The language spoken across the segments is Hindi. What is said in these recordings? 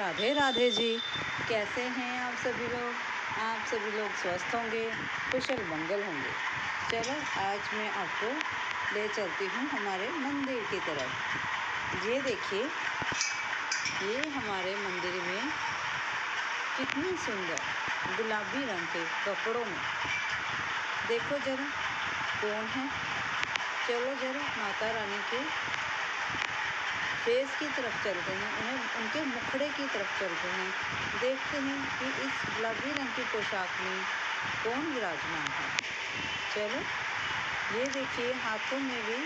राधे राधे जी। कैसे हैं आप सभी लोग? आप सभी लोग स्वस्थ होंगे, कुशल मंगल होंगे। चलो आज मैं आपको ले चलती हूँ हमारे मंदिर की तरफ। ये देखिए, ये हमारे मंदिर में कितनी सुंदर गुलाबी रंग के कपड़ों में, देखो जरा कौन है। चलो जरा माता रानी के फेस की तरफ चलते हैं, उनके मुखड़े की तरफ चलते हैं, देखते हैं कि इस गुलाबी रंग की पोशाक में कौन विराजमान है। चलो ये देखिए, हाथों में भी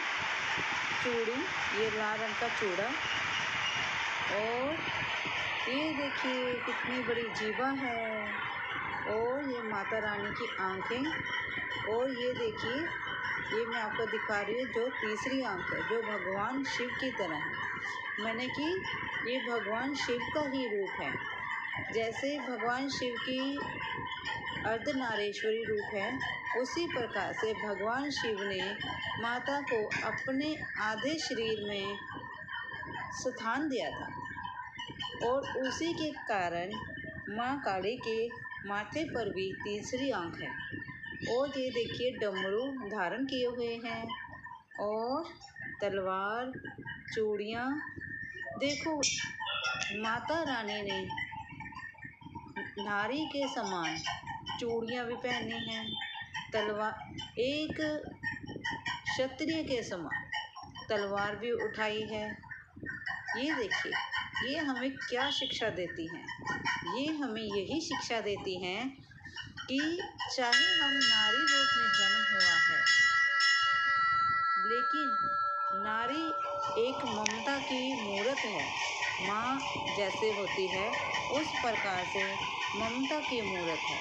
चूड़ी, ये लाल रंग का चूड़ा, और ये देखिए कितनी बड़ी जीभा है, और ये माता रानी की आंखें, और ये देखिए, ये मैं आपको दिखा रही हूँ जो तीसरी आंख है, जो भगवान शिव की तरह है। मैंने कि ये भगवान शिव का ही रूप है। जैसे भगवान शिव की अर्धनारीश्वरी रूप है, उसी प्रकार से भगवान शिव ने माता को अपने आधे शरीर में स्थान दिया था, और उसी के कारण माँ काली के माथे पर भी तीसरी आंख है। और ये देखिए डमरू धारण किए हुए हैं, और तलवार, चूड़ियाँ, देखो माता रानी ने नारी के समान चूड़ियाँ भी पहनी हैं, तलवार, एक क्षत्रिय के समान तलवार भी उठाई है। ये देखिए, ये हमें क्या शिक्षा देती हैं? ये हमें यही शिक्षा देती हैं कि चाहे हम नारी रूप में जन्म हुआ है, लेकिन नारी एक ममता की मूरत है। माँ जैसे होती है उस प्रकार से ममता की मूरत है,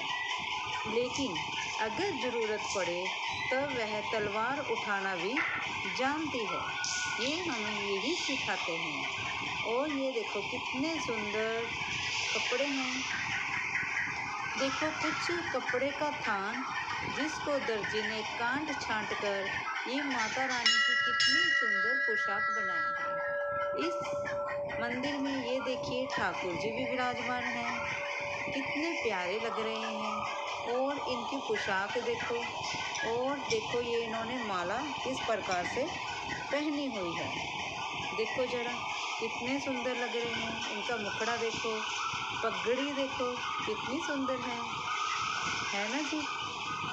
लेकिन अगर ज़रूरत पड़े तब वह तलवार उठाना भी जानती है। ये हमें यही सिखाते हैं। और ये देखो कितने सुंदर कपड़े हैं। देखो कुछ कपड़े का थान, जिसको दर्जी ने काट छांट कर ये माता रानी की कितनी सुंदर पोशाक बनाई है। इस मंदिर में ये देखिए ठाकुर जी भी विराजमान हैं, कितने प्यारे लग रहे हैं। और इनकी पोशाक देखो, और देखो ये इन्होंने माला इस प्रकार से पहनी हुई है। देखो जरा कितने सुंदर लग रहे हैं। इनका मुखड़ा देखो, पगड़ी देखो कितनी सुंदर है ना जी?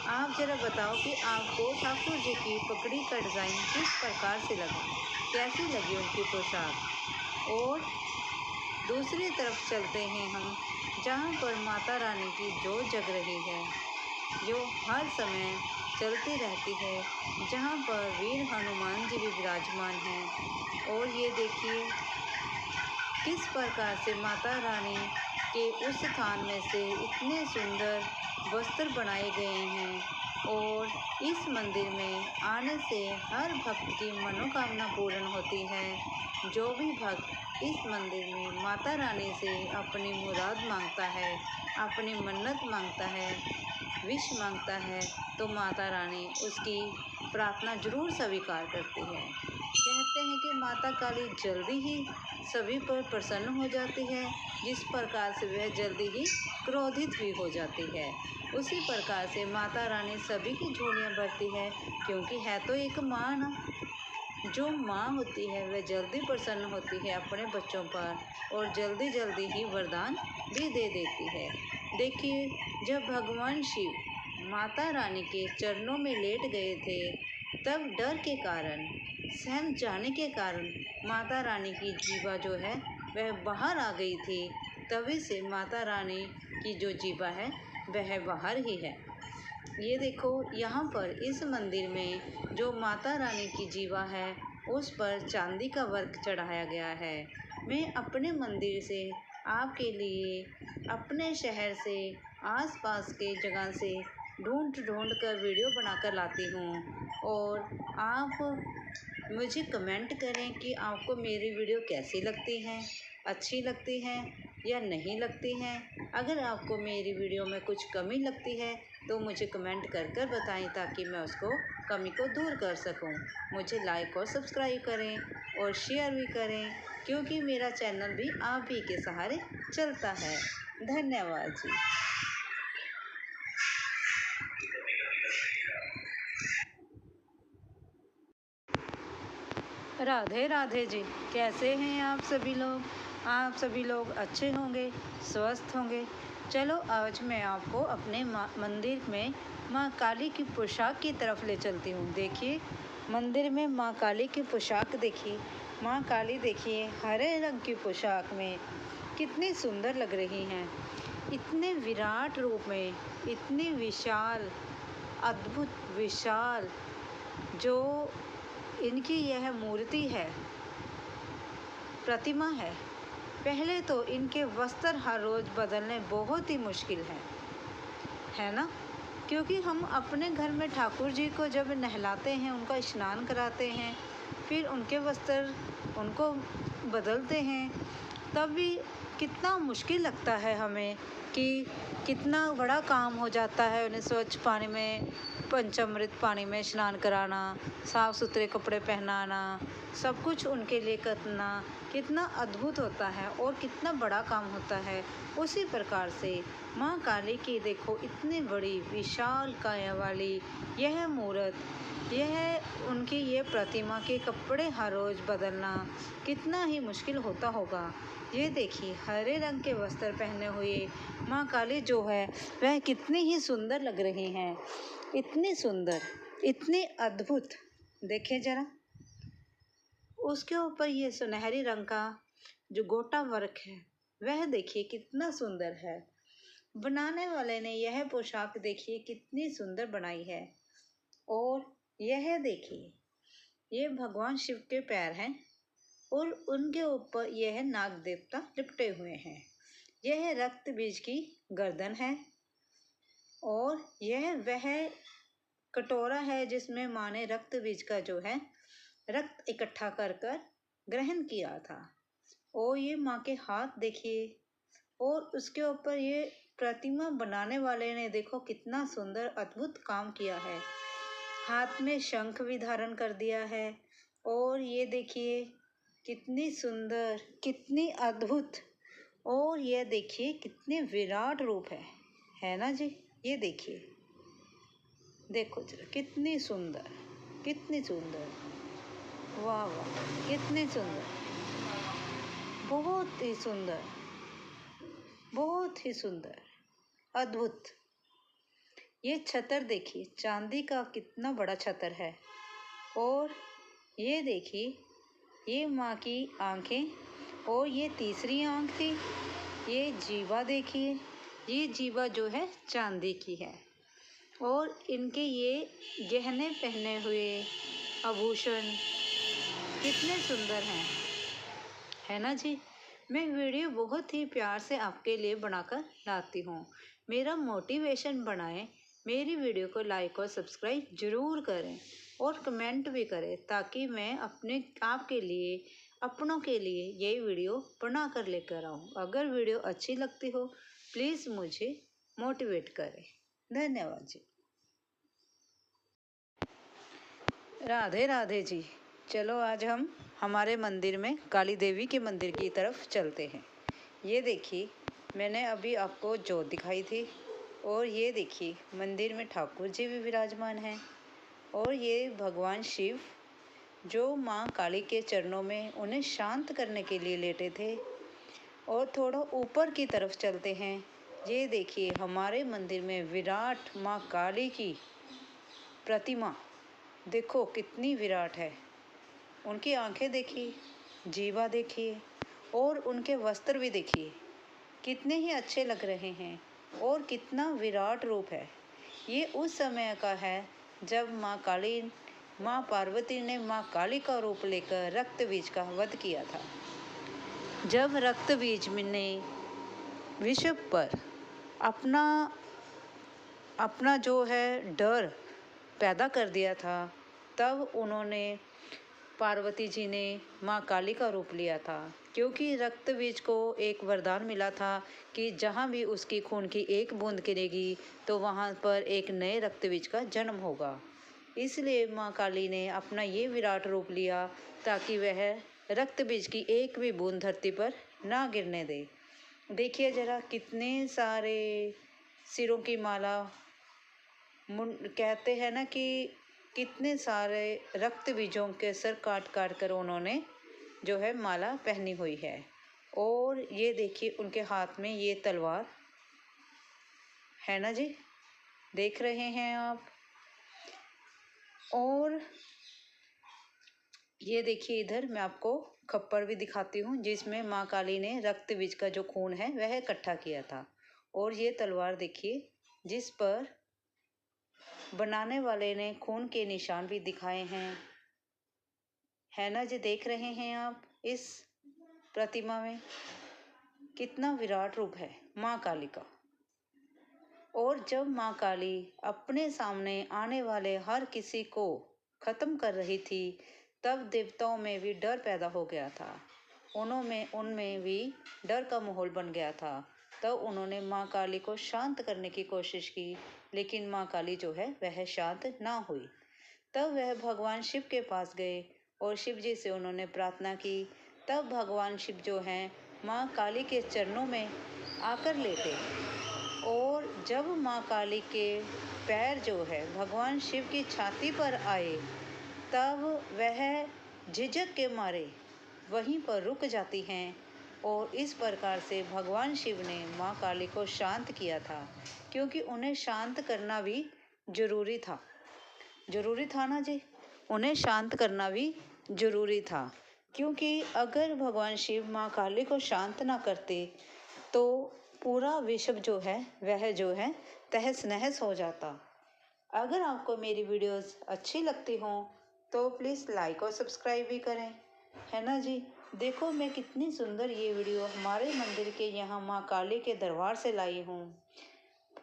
आप जरा बताओ कि आपको ठाकुर जी की पगड़ी का डिज़ाइन किस प्रकार से लगा, कैसी लगी उनकी पोशाक। और दूसरी तरफ चलते हैं हम, जहाँ पर माता रानी की जोत जग रही है, जो हर समय चलती रहती है, जहाँ पर वीर हनुमान जी भी विराजमान हैं। और ये देखिए किस प्रकार से माता रानी के उस स्थान में से इतने सुंदर वस्त्र बनाए गए हैं। और इस मंदिर में आने से हर भक्त की मनोकामना पूर्ण होती है। जो भी भक्त इस मंदिर में माता रानी से अपनी मुराद मांगता है, अपनी मन्नत मांगता है, विश मांगता है, तो माता रानी उसकी प्रार्थना जरूर स्वीकार करती है। कहते हैं कि माता काली जल्दी ही सभी पर प्रसन्न हो जाती है, जिस प्रकार से वह जल्दी ही क्रोधित भी हो जाती है। उसी प्रकार से माता रानी सभी की झोलियाँ भरती है, क्योंकि है तो एक माँ ना। जो माँ होती है वह जल्दी प्रसन्न होती है अपने बच्चों पर, और जल्दी जल्दी ही वरदान भी दे देती है। देखिए, जब भगवान शिव माता रानी के चरणों में लेट गए थे, तब डर के कारण, सहम जाने के कारण माता रानी की जीभा जो है वह बाहर आ गई थी। तभी से माता रानी की जो जीभा है वह बाहर ही है। ये देखो यहाँ पर इस मंदिर में जो माता रानी की जीवा है उस पर चांदी का वर्क चढ़ाया गया है। मैं अपने मंदिर से आपके लिए, अपने शहर से, आसपास के जगह से ढूंढ कर वीडियो बनाकर लाती हूँ। और आप मुझे कमेंट करें कि आपको मेरी वीडियो कैसी लगती हैं, अच्छी लगती हैं या नहीं लगती हैं। अगर आपको मेरी वीडियो में कुछ कमी लगती है तो मुझे कमेंट कर बताएं, ताकि मैं उसको कमी को दूर कर सकूं। मुझे लाइक और सब्सक्राइब करें और शेयर भी करें। क्योंकि मेरा चैनल भी आप ही के सहारे चलता है। धन्यवाद जी। राधे राधे जी। कैसे हैं आप सभी लोग? आप सभी लोग अच्छे होंगे, स्वस्थ होंगे। चलो आज मैं आपको अपने मंदिर में माँ काली की पोशाक की तरफ ले चलती हूँ। देखिए मंदिर में माँ काली की पोशाक देखिए। माँ काली देखिए हरे रंग की पोशाक में कितनी सुंदर लग रही हैं। इतने विराट रूप में, इतनी विशाल, अद्भुत विशाल जो इनकी यह मूर्ति है, प्रतिमा है। पहले तो इनके वस्त्र हर रोज बदलने बहुत ही मुश्किल है ना? क्योंकि हम अपने घर में ठाकुर जी को जब नहलाते हैं, उनका स्नान कराते हैं, फिर उनके वस्त्र उनको बदलते हैं, तब भी कितना मुश्किल लगता है हमें कि कितना बड़ा काम हो जाता है उन्हें स्वच्छ पानी में, पंचामृत पानी में स्नान कराना, साफ सुथरे कपड़े पहनाना, सब कुछ उनके लिए करना कितना अद्भुत होता है और कितना बड़ा काम होता है। उसी प्रकार से माँ काली की देखो इतनी बड़ी विशाल काया वाली यह मूर्त, यह उनकी ये प्रतिमा के कपड़े हर रोज बदलना कितना ही मुश्किल होता होगा। ये देखिए हरे रंग के वस्त्र पहने हुए माँ काली जो है वह कितनी ही सुंदर लग रही हैं। इतनी सुंदर, इतनी अद्भुत। देखिए जरा उसके ऊपर ये सुनहरी रंग का जो गोटा वर्क है वह देखिए कितना सुंदर है। बनाने वाले ने यह पोशाक देखिए कितनी सुंदर बनाई है। और यह देखिए ये भगवान शिव के पैर हैं और उनके ऊपर यह नाग देवता लिपटे हुए हैं। यह रक्त बीज की गर्दन है और यह वह कटोरा है जिसमें माँ ने रक्त बीज का जो है रक्त इकट्ठा कर कर ग्रहण किया था। और ये माँ के हाथ देखिए और उसके ऊपर ये प्रतिमा बनाने वाले ने देखो कितना सुंदर अद्भुत काम किया है। हाथ में शंख भी धारण कर दिया है और ये देखिए कितनी सुंदर, कितनी अद्भुत। और ये देखिए कितने विराट रूप है ना जी? ये देखिए, देखो जरा कितनी सुंदर, कितनी सुंदर, वाह वाह कितनी सुंदर, बहुत ही सुंदर, बहुत ही सुंदर, अद्भुत। ये छतर देखिए चांदी का कितना बड़ा छतर है। और ये देखिए ये माँ की आंखें और ये तीसरी आंख थी। ये जीवा देखिए, ये जीवा जो है चांदी की है। और इनके ये गहने पहने हुए आभूषण कितने सुंदर हैं, है ना जी? मैं वीडियो बहुत ही प्यार से आपके लिए बनाकर लाती हूँ। मेरा मोटिवेशन बनाएं, मेरी वीडियो को लाइक और सब्सक्राइब ज़रूर करें और कमेंट भी करें ताकि मैं अपने आपके लिए, अपनों के लिए ये वीडियो बना कर लेकर आऊँ। अगर वीडियो अच्छी लगती हो प्लीज़ मुझे मोटिवेट करें। धन्यवाद जी। राधे राधे जी। चलो आज हम हमारे मंदिर में काली देवी के मंदिर की तरफ चलते हैं। ये देखिए मैंने अभी आपको जोत दिखाई थी और ये देखिए मंदिर में ठाकुर जी भी विराजमान हैं और ये भगवान शिव जो माँ काली के चरणों में उन्हें शांत करने के लिए लेटे थे। और थोड़ा ऊपर की तरफ चलते हैं। ये देखिए हमारे मंदिर में विराट माँ काली की प्रतिमा देखो कितनी विराट है। उनकी आंखें देखिए, जीवा देखिए और उनके वस्त्र भी देखिए कितने ही अच्छे लग रहे हैं और कितना विराट रूप है। ये उस समय का है जब माँ पार्वती ने माँ काली का रूप लेकर रक्त बीज का वध किया था। जब रक्त बीज ने विश्व पर अपना जो है डर पैदा कर दिया था, तब उन्होंने पार्वती जी ने माँ काली का रूप लिया था। क्योंकि रक्त बीज को एक वरदान मिला था कि जहाँ भी उसकी खून की एक बूंद गिरेगी तो वहाँ पर एक नए रक्त बीज का जन्म होगा। इसलिए माँ काली ने अपना ये विराट रूप लिया ताकि वह रक्त बीज की एक भी बूंद धरती पर ना गिरने दे। देखिए जरा कितने सारे सिरों की माला, कहते हैं ना कि कितने सारे रक्त बीजों के सर काट काट कर उन्होंने जो है माला पहनी हुई है। और ये देखिए उनके हाथ में ये तलवार है ना जी, देख रहे हैं आप। और ये देखिए इधर मैं आपको खप्पर भी दिखाती हूँ जिसमें माँ काली ने रक्त बीज का जो खून है वह इकट्ठा किया था। और ये तलवार देखिए जिस पर बनाने वाले ने खून के निशान भी दिखाए हैं, है ना जी, देख रहे हैं आप। इस प्रतिमा में कितना विराट रूप है माँ काली का। और जब माँ काली अपने सामने आने वाले हर किसी को खत्म कर रही थी तब देवताओं में भी डर पैदा हो गया था, उनमें भी डर का माहौल बन गया था। तब उन्होंने माँ काली को शांत करने की कोशिश की, लेकिन माँ काली जो है वह शांत ना हुई। तब वह भगवान शिव के पास गए और शिव जी से उन्होंने प्रार्थना की। तब भगवान शिव जो हैं माँ काली के चरणों में आकर लेटे। और जब माँ काली के पैर जो है भगवान शिव की छाती पर आए तब वह झिझक के मारे वहीं पर रुक जाती हैं। और इस प्रकार से भगवान शिव ने माँ काली को शांत किया था, क्योंकि उन्हें शांत करना भी जरूरी था ना जी, उन्हें शांत करना भी जरूरी था। क्योंकि अगर भगवान शिव माँ काली को शांत ना करते तो पूरा विश्व जो है वह जो है तहस नहस हो जाता। अगर आपको मेरी वीडियोस अच्छी लगती हों तो प्लीज़ लाइक और सब्सक्राइब भी करें, है ना जी। देखो मैं कितनी सुंदर ये वीडियो हमारे मंदिर के यहाँ माँ काली के दरबार से लाई हूँ।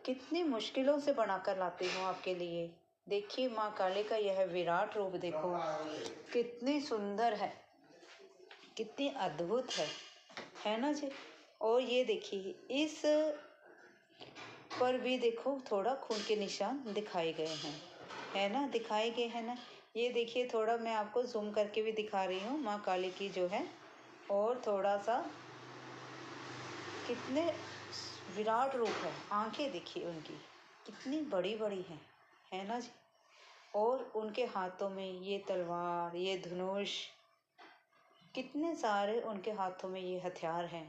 कितनी मुश्किलों से बनाकर लाती हूँ आपके लिए। देखिए माँ काली का यह विराट रूप देखो कितनी सुंदर है, कितनी अद्भुत है ना जी। और ये देखिए इस पर भी देखो थोड़ा खून के निशान दिखाए गए हैं, है ना, दिखाए गए हैं ना। ये देखिए थोड़ा मैं आपको जूम करके भी दिखा रही हूँ माँ काली की जो है। और थोड़ा सा कितने विराट रूप है, आंखें देखिए उनकी कितनी बड़ी बड़ी हैं, है ना जी। और उनके हाथों में ये तलवार, ये धनुष, कितने सारे उनके हाथों में ये हथियार हैं।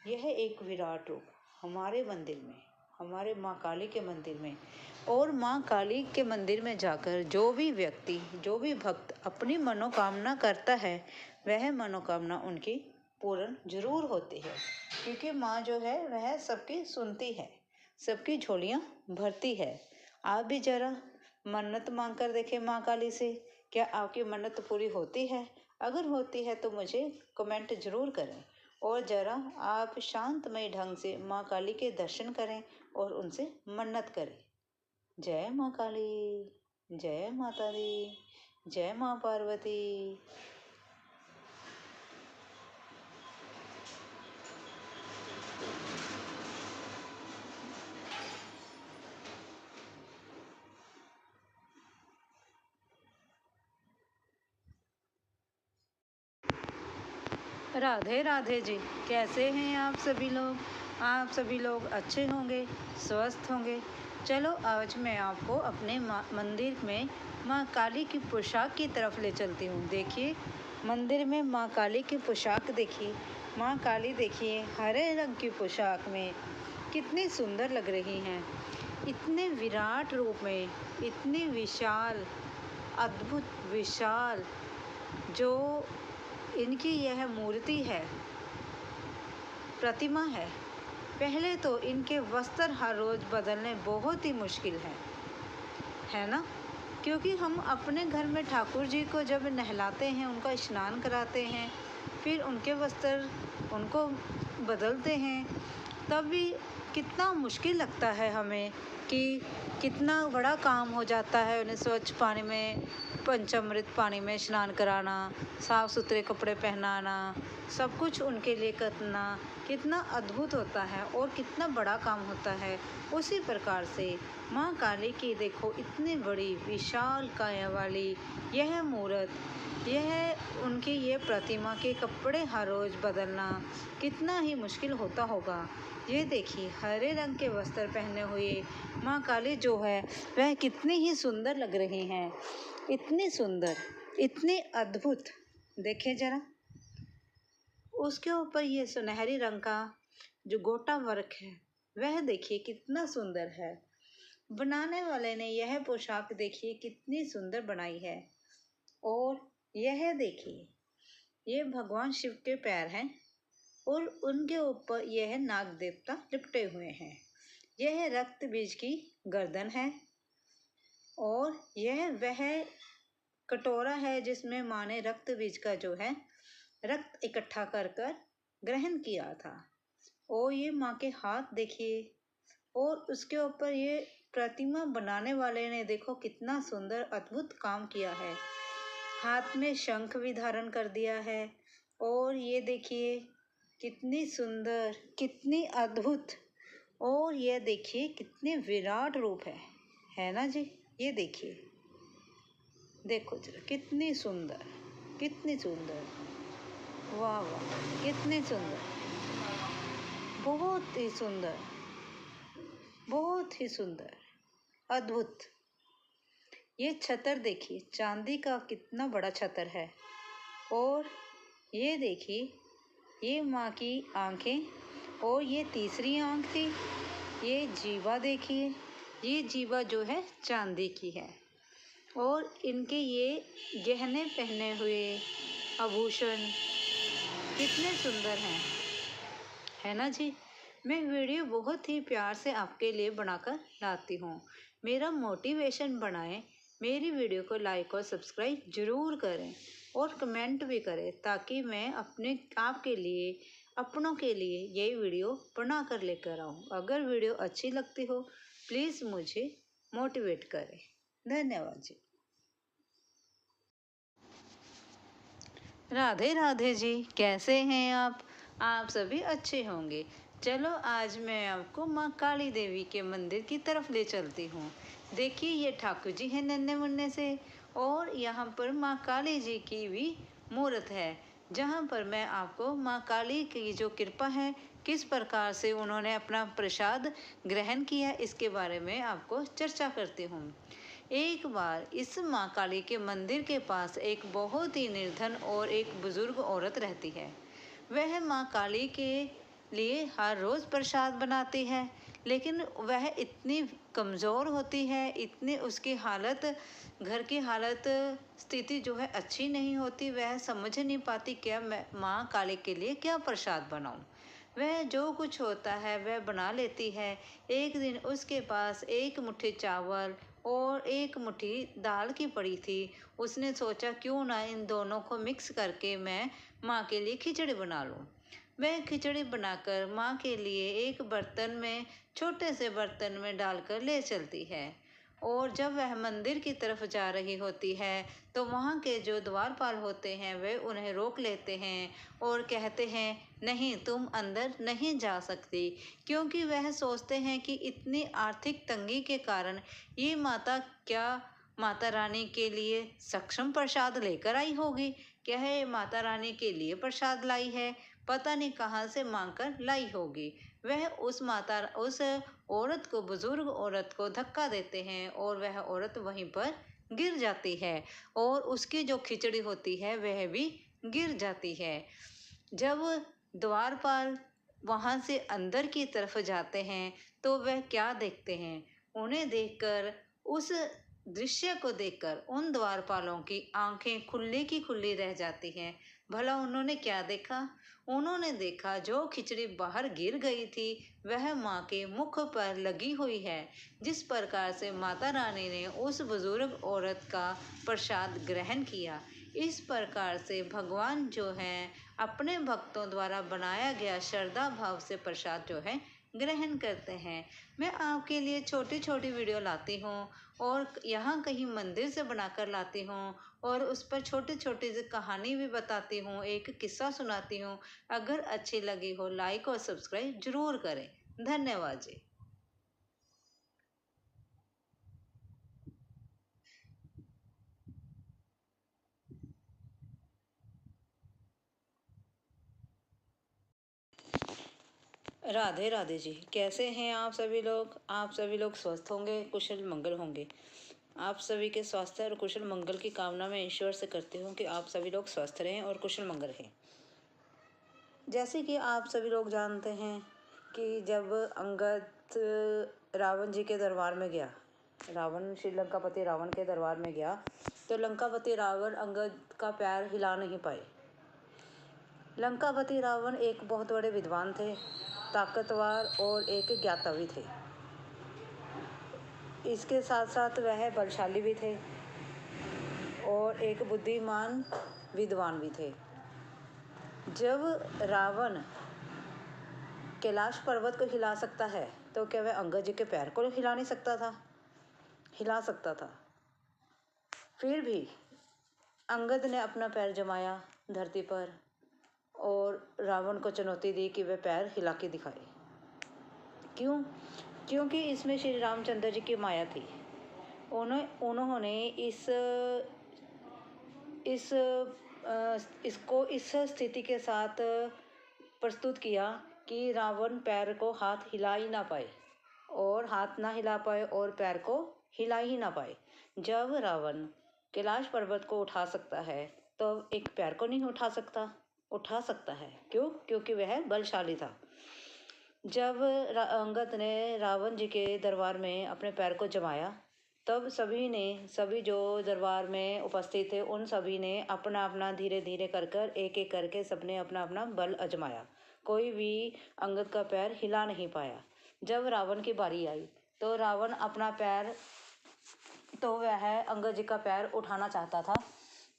यह एक विराट रूप हमारे मंदिर में, हमारे माँ काली के मंदिर में। और माँ काली के मंदिर में जाकर जो भी व्यक्ति, जो भी भक्त अपनी मनोकामना करता है वह मनोकामना उनकी पूर्ण जरूर होती है। क्योंकि माँ जो है वह सबकी सुनती है, सबकी झोलियाँ भरती है। आप भी जरा मन्नत मांग कर देखें माँ काली से, क्या आपकी मन्नत पूरी होती है? अगर होती है तो मुझे कमेंट ज़रूर करें। और ज़रा आप शांतमय ढंग से माँ काली के दर्शन करें और उनसे मन्नत करें। जय माँ काली, जय माता दी, जय माँ पार्वती। राधे राधे जी, कैसे हैं आप सभी लोग? आप सभी लोग अच्छे होंगे, स्वस्थ होंगे। चलो आज मैं आपको अपने मंदिर में माँ काली की पोशाक की तरफ ले चलती हूँ। देखिए मंदिर में माँ काली की पोशाक देखिए, माँ काली देखिए हरे रंग की पोशाक में कितनी सुंदर लग रही हैं। इतने विराट रूप में, इतनी विशाल, अद्भुत विशाल जो इनकी यह मूर्ति है, प्रतिमा है। पहले तो इनके वस्त्र हर रोज़ बदलने बहुत ही मुश्किल है ना। क्योंकि हम अपने घर में ठाकुर जी को जब नहलाते हैं, उनका स्नान कराते हैं, फिर उनके वस्त्र उनको बदलते हैं, तब भी कितना मुश्किल लगता है हमें कि कितना बड़ा काम हो जाता है उन्हें स्वच्छ पानी में, पंचामृत पानी में स्नान कराना, साफ़ सुथरे कपड़े पहनाना, सब कुछ उनके लिए करना कितना अद्भुत होता है और कितना बड़ा काम होता है। उसी प्रकार से माँ काली की देखो इतनी बड़ी विशाल काया वाली यह मूर्त, यह उनकी ये प्रतिमा के कपड़े हर रोज़ बदलना कितना ही मुश्किल होता होगा। ये देखिए हरे रंग के वस्त्र पहने हुए माँ काली जो है वह कितनी ही सुंदर लग रही हैं, इतनी सुंदर, इतनी अद्भुत। देखिए जरा उसके ऊपर ये सुनहरी रंग का जो गोटा वर्क है वह देखिए कितना सुंदर है। बनाने वाले ने यह पोशाक देखिए कितनी सुंदर बनाई है। और यह देखिए ये भगवान शिव के पैर हैं और उनके ऊपर यह नाग देवता लिपटे हुए हैं। यह रक्त बीज की गर्दन है और यह वह कटोरा है जिसमें माँ ने रक्त बीज का जो है रक्त इकट्ठा कर कर ग्रहण किया था। और ये माँ के हाथ देखिए और उसके ऊपर ये प्रतिमा बनाने वाले ने देखो कितना सुंदर अद्भुत काम किया है। हाथ में शंख भी धारण कर दिया है और ये देखिए कितनी सुंदर, कितनी अद्भुत। और ये देखिए कितने विराट रूप है ना जी। ये देखिए, देखो जरा कितनी सुंदर, कितनी सुंदर, वाह वाह कितनी सुंदर, बहुत ही सुंदर, बहुत ही सुंदर, अद्भुत। ये छतर देखिए चांदी का कितना बड़ा छतर है। और ये देखिए ये माँ की आंखें और ये तीसरी आंख थी। ये जीवा देखिए, ये जीवा जो है चांदी की है। और इनके ये गहने पहने हुए आभूषण कितने सुंदर हैं, है ना जी। मैं वीडियो बहुत ही प्यार से आपके लिए बनाकर लाती हूँ। मेरा मोटिवेशन बनाएं, मेरी वीडियो को लाइक और सब्सक्राइब ज़रूर करें और कमेंट भी करें ताकि मैं अपने आपके लिए, अपनों के लिए ये वीडियो बना कर लेकर आऊँ। अगर वीडियो अच्छी लगती हो प्लीज़ मुझे मोटिवेट करें। धन्यवाद जी। राधे राधे जी, कैसे हैं आप सभी अच्छे होंगे। चलो आज मैं आपको माँ काली देवी के मंदिर की तरफ ले चलती हूँ। देखिए ये ठाकुर जी हैं नन्हे मुन्ने से और यहाँ पर माँ काली जी की भी मूर्त है, जहाँ पर मैं आपको माँ काली की जो कृपा है, किस प्रकार से उन्होंने अपना प्रसाद ग्रहण किया, इसके बारे में आपको चर्चा करती हूँ। एक बार इस माँ काली के मंदिर के पास एक बहुत ही निर्धन और एक बुजुर्ग औरत रहती है। वह माँ काली के लिए हर रोज़ प्रसाद बनाती है, लेकिन वह इतनी कमज़ोर होती है, इतनी उसकी हालत, घर की हालत, स्थिति जो है अच्छी नहीं होती। वह समझ नहीं पाती क्या मैं माँ काली के लिए क्या प्रसाद बनाऊँ। वह जो कुछ होता है वह बना लेती है। एक दिन उसके पास एक मुट्ठी चावल और एक मुट्ठी दाल की पड़ी थी। उसने सोचा क्यों ना इन दोनों को मिक्स करके मैं माँ के लिए खिचड़ी बना लूँ। वह खिचड़ी बनाकर माँ के लिए एक बर्तन में, छोटे से बर्तन में डालकर ले चलती है। और जब वह मंदिर की तरफ जा रही होती है तो वहाँ के जो द्वारपाल होते हैं वे उन्हें रोक लेते हैं और कहते हैं नहीं, तुम अंदर नहीं जा सकती, क्योंकि वह सोचते हैं कि इतनी आर्थिक तंगी के कारण ये माता क्या माता रानी के लिए सक्षम प्रसाद लेकर आई होगी। क्या है माता रानी के लिए प्रसाद लाई है, पता नहीं कहाँ से मांग कर लाई होगी। वह उस औरत को, बुजुर्ग औरत को धक्का देते हैं और वह औरत वहीं पर गिर जाती है और उसकी जो खिचड़ी होती है वह भी गिर जाती है। जब द्वारपाल वहाँ से अंदर की तरफ जाते हैं तो वह क्या देखते हैं, उन्हें देखकर, उस दृश्य को देखकर उन द्वारपालों की आंखें खुली की खुली रह जाती हैं। भला उन्होंने क्या देखा? उन्होंने देखा जो खिचड़ी बाहर गिर गई थी वह माँ के मुख पर लगी हुई है। जिस प्रकार से माता रानी ने उस बुजुर्ग औरत का प्रसाद ग्रहण किया, इस प्रकार से भगवान जो हैं अपने भक्तों द्वारा बनाया गया श्रद्धा भाव से प्रसाद जो है ग्रहण करते हैं। मैं आपके लिए छोटी छोटी वीडियो लाती हूँ और यहाँ कहीं मंदिर से बनाकर लाती हूँ और उस पर छोटी छोटी सी कहानी भी बताती हूँ, एक किस्सा सुनाती हूँ। अगर अच्छी लगी हो लाइक और सब्सक्राइब जरूर करें। धन्यवाद जी। राधे राधे जी। कैसे हैं आप सभी लोग? आप सभी लोग स्वस्थ होंगे, कुशल मंगल होंगे। आप सभी के स्वास्थ्य और कुशल मंगल की कामना मैं ईश्वर से करती हूँ कि आप सभी लोग स्वस्थ रहें और कुशल मंगल रहें। जैसे कि आप सभी लोग जानते हैं कि जब अंगद रावण जी के दरबार में गया, रावण श्रीलंकापति रावण के दरबार में गया, तो लंकापति रावण अंगद का पैर हिला नहीं पाए। लंकापति रावण एक बहुत बड़े विद्वान थे, ताकतवर और एक ज्ञाता थे। इसके साथ साथ वह बलशाली भी थे और एक बुद्धिमान विद्वान भी थे। जब रावण कैलाश पर्वत को हिला सकता है तो क्या वह अंगद जी के पैर को हिला नहीं सकता था? हिला सकता था। फिर भी अंगद ने अपना पैर जमाया धरती पर और रावण को चुनौती दी कि वह पैर हिला के दिखाए। क्यों? क्योंकि इसमें श्री रामचंद्र जी की माया थी। उन्होंने इसको इस स्थिति के साथ प्रस्तुत किया कि रावण पैर को हाथ हिला ही ना पाए और हाथ ना हिला पाए और पैर को हिला ही ना पाए। जब रावण कैलाश पर्वत को उठा सकता है तो एक पैर को नहीं उठा सकता है। क्यों? क्योंकि वह बलशाली था। जब अंगद ने रावण जी के दरबार में अपने पैर को जमाया तब सभी जो दरबार में उपस्थित थे उन सभी ने अपना अपना धीरे धीरे कर एक एक करके सबने अपना अपना बल आजमाया। कोई भी अंगद का पैर हिला नहीं पाया। जब रावण की बारी आई तो रावण अपना पैर तो वह अंगद जी का पैर उठाना चाहता था,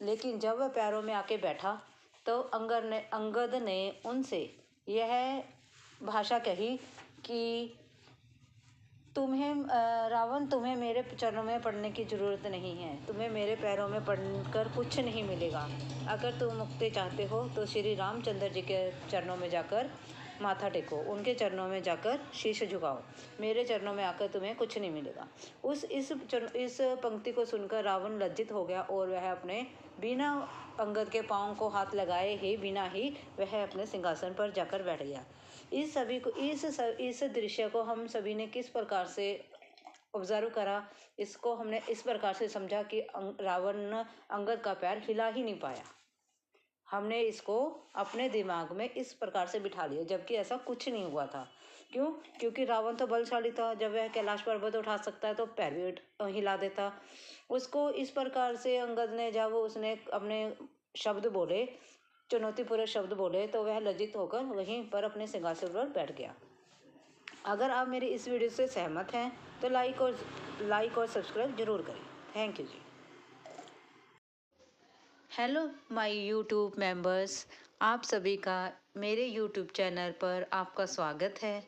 लेकिन जब वह पैरों में आके बैठा तो अंगद ने उनसे यह भाषा कही कि रावण, तुम्हें मेरे चरणों में पड़ने की ज़रूरत नहीं है। तुम्हें मेरे पैरों में पड़कर कुछ नहीं मिलेगा। अगर तुम मुक्ति चाहते हो तो श्री रामचंद्र जी के चरणों में जाकर माथा टेको, उनके चरणों में जाकर शीश झुकाओ। मेरे चरणों में आकर तुम्हें कुछ नहीं मिलेगा। इस पंक्ति को सुनकर रावण लज्जित हो गया और वह अपने बिना अंगद के पाँव को हाथ लगाए ही बिना ही वह अपने सिंहासन पर जाकर बैठ गया। इस दृश्य को हम सभी ने किस प्रकार से ऑब्जर्व करा, इसको हमने इस प्रकार से समझा कि रावण अंगद का पैर हिला ही नहीं पाया। हमने इसको अपने दिमाग में इस प्रकार से बिठा लिया, जबकि ऐसा कुछ नहीं हुआ था। क्यों? क्योंकि रावण तो बलशाली था। जब वह कैलाश पर्वत उठा सकता है तो पैर भी हिला देता। उसको इस प्रकार से अंगद ने, जब उसने अपने शब्द बोले, चुनौतीपूर्ण शब्द बोले, तो वह लज्जित होकर वहीं पर अपने सिंहासन पर बैठ गया। अगर आप मेरी इस वीडियो से सहमत हैं तो लाइक और सब्सक्राइब जरूर करें। थैंक यू जी। हेलो माय यूट्यूब मेंबर्स, आप सभी का मेरे यूट्यूब चैनल पर आपका स्वागत है।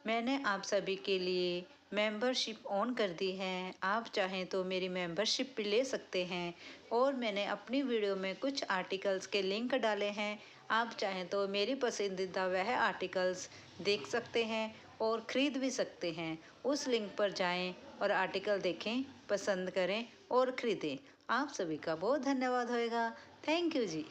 मैंने आप सभी के लिए मेंबरशिप ऑन कर दी है। आप चाहें तो मेरी मेंबरशिप भी ले सकते हैं और मैंने अपनी वीडियो में कुछ आर्टिकल्स के लिंक डाले हैं। आप चाहें तो मेरी पसंदीदा वह आर्टिकल्स देख सकते हैं और ख़रीद भी सकते हैं। उस लिंक पर जाएं और आर्टिकल देखें, पसंद करें और ख़रीदें। आप सभी का बहुत धन्यवाद होएगा। थैंक यू जी।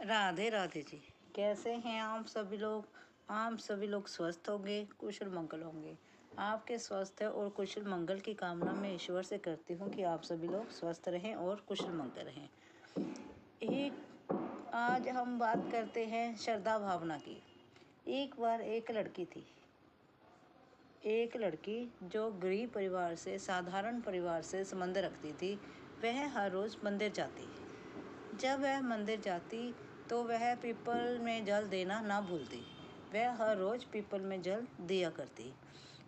राधे राधे जी। कैसे हैं आप सभी लोग? आप सभी लोग स्वस्थ होंगे, कुशल मंगल होंगे। आपके स्वास्थ्य और कुशल मंगल की कामना मैं ईश्वर से करती हूँ कि आप सभी लोग स्वस्थ रहें और कुशल मंगल रहें। आज हम बात करते हैं श्रद्धा भावना की। एक बार एक लड़की जो गरीब परिवार से, साधारण परिवार से संबंध रखती थी, वह हर रोज़ मंदिर जाती। जब वह मंदिर जाती तो वह पीपल में जल देना ना भूलती। वह हर रोज़ पीपल में जल दिया करती।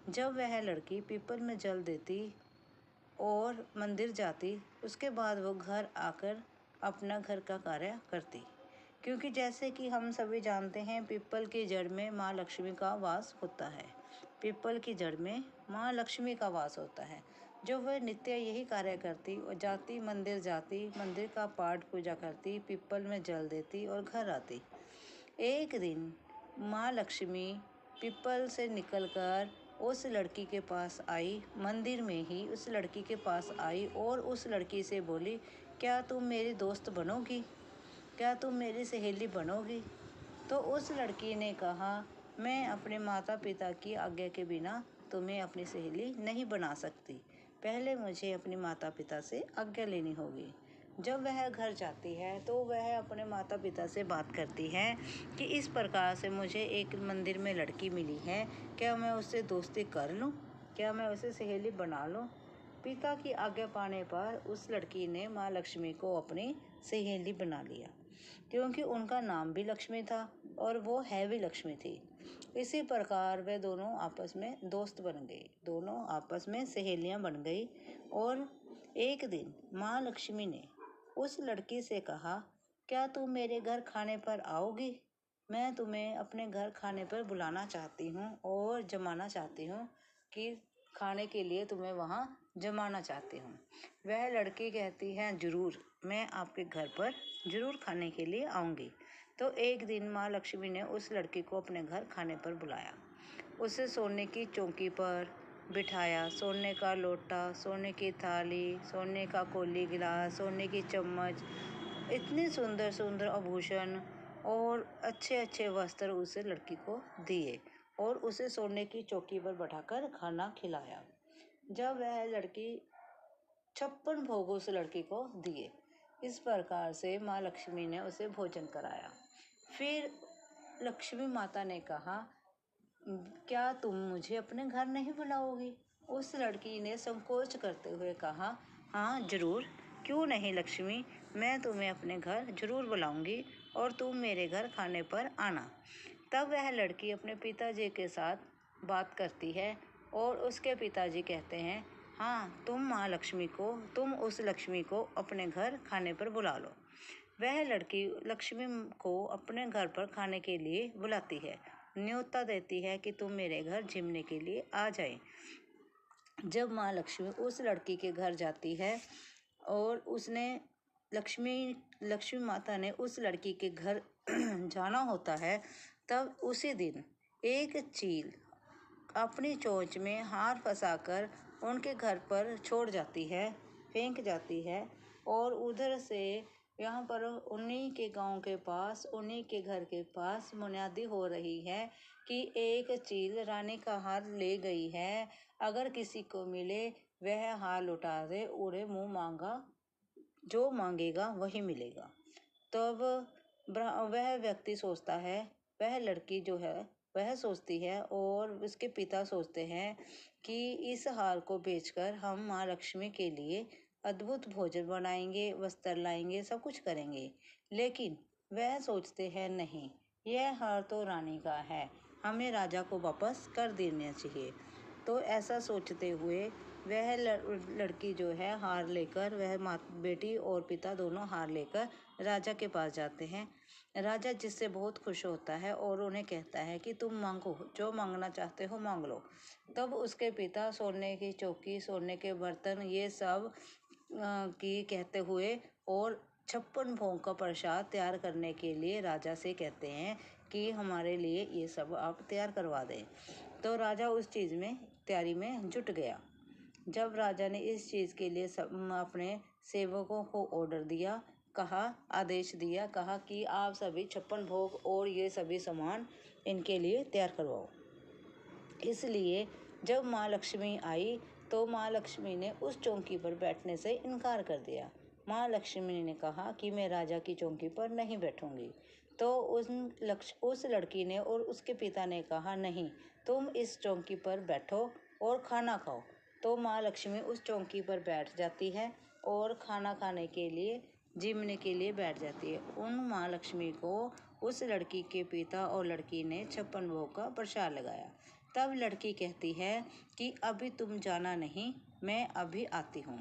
जब वह लड़की पीपल में जल देती और मंदिर जाती, उसके बाद वो घर आकर अपना घर का कार्य करती। क्योंकि जैसे कि हम सभी जानते हैं, पीपल की जड़ में माँ लक्ष्मी का वास होता है। पीपल की जड़ में माँ लक्ष्मी का वास होता है। जो वह नित्य यही कार्य करती और जाती, मंदिर का पाठ पूजा करती, पीपल में जल देती और घर आती। एक दिन माँ लक्ष्मी पीपल से निकलकर उस लड़की के पास आई, मंदिर में ही उस लड़की के पास आई और उस लड़की से बोली, क्या तुम मेरी दोस्त बनोगी? क्या तुम मेरी सहेली बनोगी? तो उस लड़की ने कहा, मैं अपने माता पिता की आज्ञा के बिना तुम्हें अपनी सहेली नहीं बना सकती। पहले मुझे अपने माता पिता से आज्ञा लेनी होगी। जब वह घर जाती है तो वह अपने माता पिता से बात करती है कि इस प्रकार से मुझे एक मंदिर में लड़की मिली है, क्या मैं उससे दोस्ती कर लूँ? क्या मैं उसे सहेली बना लूँ? पिता की आज्ञा पाने पर उस लड़की ने माँ लक्ष्मी को अपनी सहेली बना लिया, क्योंकि उनका नाम भी लक्ष्मी था और वो है भी लक्ष्मी थी। इसी प्रकार वे दोनों आपस में दोस्त बन गई, दोनों आपस में सहेलियां बन गई। और एक दिन माँ लक्ष्मी ने उस लड़की से कहा, क्या तुम मेरे घर खाने पर आओगी? मैं तुम्हें अपने घर खाने पर बुलाना चाहती हूँ और जमाना चाहती हूँ कि खाने के लिए तुम्हें वहाँ जमाना चाहती हूँ। वह लड़की कहती है, जरूर, मैं आपके घर पर जरूर खाने के लिए आऊँगी। तो एक दिन माँ लक्ष्मी ने उस लड़की को अपने घर खाने पर बुलाया। उसे सोने की चौकी पर बिठाया, सोने का लोटा, सोने की थाली, सोने का कौली गिलास, सोने की चम्मच, इतने सुंदर सुंदर आभूषण और अच्छे अच्छे वस्त्र उसे लड़की को दिए और उसे सोने की चौकी पर बैठाकर खाना खिलाया। जब वह लड़की 56 भोग उस लड़की को दिए। इस प्रकार से माँ लक्ष्मी ने उसे भोजन कराया। फिर लक्ष्मी माता ने कहा, क्या तुम मुझे अपने घर नहीं बुलाओगी? उस लड़की ने संकोच करते हुए कहा, हाँ जरूर, क्यों नहीं लक्ष्मी, मैं तुम्हें अपने घर जरूर बुलाऊंगी और तुम मेरे घर खाने पर आना। तब वह लड़की अपने पिताजी के साथ बात करती है और उसके पिताजी कहते हैं, हाँ तुम उस लक्ष्मी को अपने घर खाने पर बुला लो। वह लड़की लक्ष्मी को अपने घर पर खाने के लिए बुलाती है, न्योता देती है कि तुम मेरे घर झिमने के लिए आ जाए। जब माँ लक्ष्मी उस लड़की के घर जाती है और लक्ष्मी माता ने उस लड़की के घर जाना होता है, तब उसी दिन एक चील अपनी चोंच में हार फंसाकर उनके घर पर छोड़ जाती है, फेंक जाती है। और उधर से यहाँ पर उन्हीं के गांव के पास, उन्हीं के घर के पास मुनादी हो रही है कि एक चील रानी का हार ले गई है, अगर किसी को मिले वह हार लौटा दे, उड़े मुँह मांगा, जो मांगेगा वही मिलेगा। तब वह व्यक्ति सोचता है, वह लड़की जो है वह सोचती है और उसके पिता सोचते हैं कि इस हार को बेचकर हम माँ लक्ष्मी के लिए अद्भुत भोजन बनाएंगे, वस्त्र लाएंगे, सब कुछ करेंगे। लेकिन वह सोचते हैं, नहीं, यह हार तो रानी का है, हमें राजा को वापस कर देना चाहिए। तो ऐसा सोचते हुए वह लड़की जो है हार लेकर, वह बेटी और पिता दोनों हार लेकर राजा के पास जाते हैं। राजा जिससे बहुत खुश होता है और उन्हें कहता है कि तुम मांगो, जो मांगना चाहते हो मांग लो। तब उसके पिता सोने की चौकी, सोने के बर्तन, ये सब की कहते हुए और 56 भोग का प्रसाद तैयार करने के लिए राजा से कहते हैं कि हमारे लिए ये सब आप तैयार करवा दें। तो राजा उस चीज़ में तैयारी में जुट गया। जब राजा ने इस चीज़ के लिए अपने सेवकों को ऑर्डर दिया, आदेश दिया, कहा कि आप सभी 56 भोग और ये सभी सामान इनके लिए तैयार करवाओ। इसलिए जब माँ लक्ष्मी आई तो माँ लक्ष्मी ने उस चौकी पर बैठने से इनकार कर दिया। माँ लक्ष्मी ने कहा कि मैं राजा की चौकी पर नहीं बैठूंगी। तो उस लड़की ने और उसके पिता ने कहा, नहीं, तुम इस चौकी पर बैठो और खाना खाओ। तो माँ लक्ष्मी उस चौकी पर बैठ जाती है और खाना खाने के लिए, जिमने के लिए बैठ जाती है। उन माँ लक्ष्मी को उस लड़की के पिता और लड़की ने 56 भोग का प्रसाद लगाया। तब लड़की कहती है कि अभी तुम जाना नहीं, मैं अभी आती हूँ।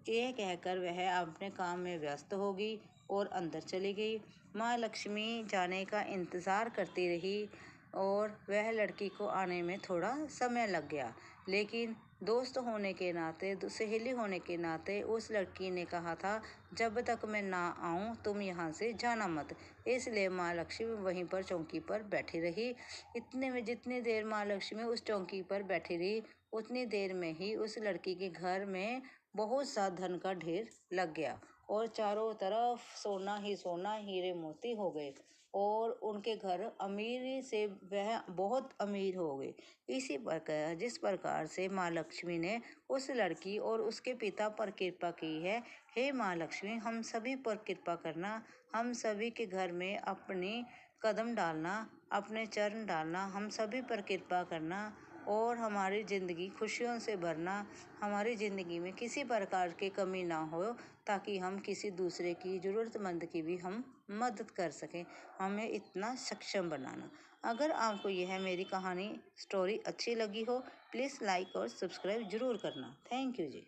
यह कहकर वह अपने काम में व्यस्त होगी और अंदर चली गई। माँ लक्ष्मी जाने का इंतज़ार करती रही और वह लड़की को आने में थोड़ा समय लग गया, लेकिन दोस्त होने के नाते, सहेली होने के नाते उस लड़की ने कहा था, जब तक मैं ना आऊँ तुम यहाँ से जाना मत। इसलिए माँ लक्ष्मी वहीं पर चौकी पर बैठी रही। इतने में जितनी देर माँ लक्ष्मी उस चौकी पर बैठी रही, उतनी देर में ही उस लड़की के घर में बहुत सा धन का ढेर लग गया और चारों तरफ सोना ही सोना, हीरे मोती हो गए और उनके घर अमीरी से वह बहुत अमीर हो गए। इसी प्रकार जिस प्रकार से माँ लक्ष्मी ने उस लड़की और उसके पिता पर कृपा की है, हे माँ लक्ष्मी हम सभी पर कृपा करना, हम सभी के घर में अपनी कदम डालना, अपने चरण डालना, हम सभी पर कृपा करना और हमारी ज़िंदगी खुशियों से भरना, हमारी ज़िंदगी में किसी प्रकार की कमी ना हो, ताकि हम किसी दूसरे की ज़रूरतमंद की भी हम मदद कर सकें, हमें इतना सक्षम बनाना। अगर आपको यह मेरी कहानी स्टोरी अच्छी लगी हो, प्लीज़ लाइक और सब्सक्राइब ज़रूर करना। Thank you ji.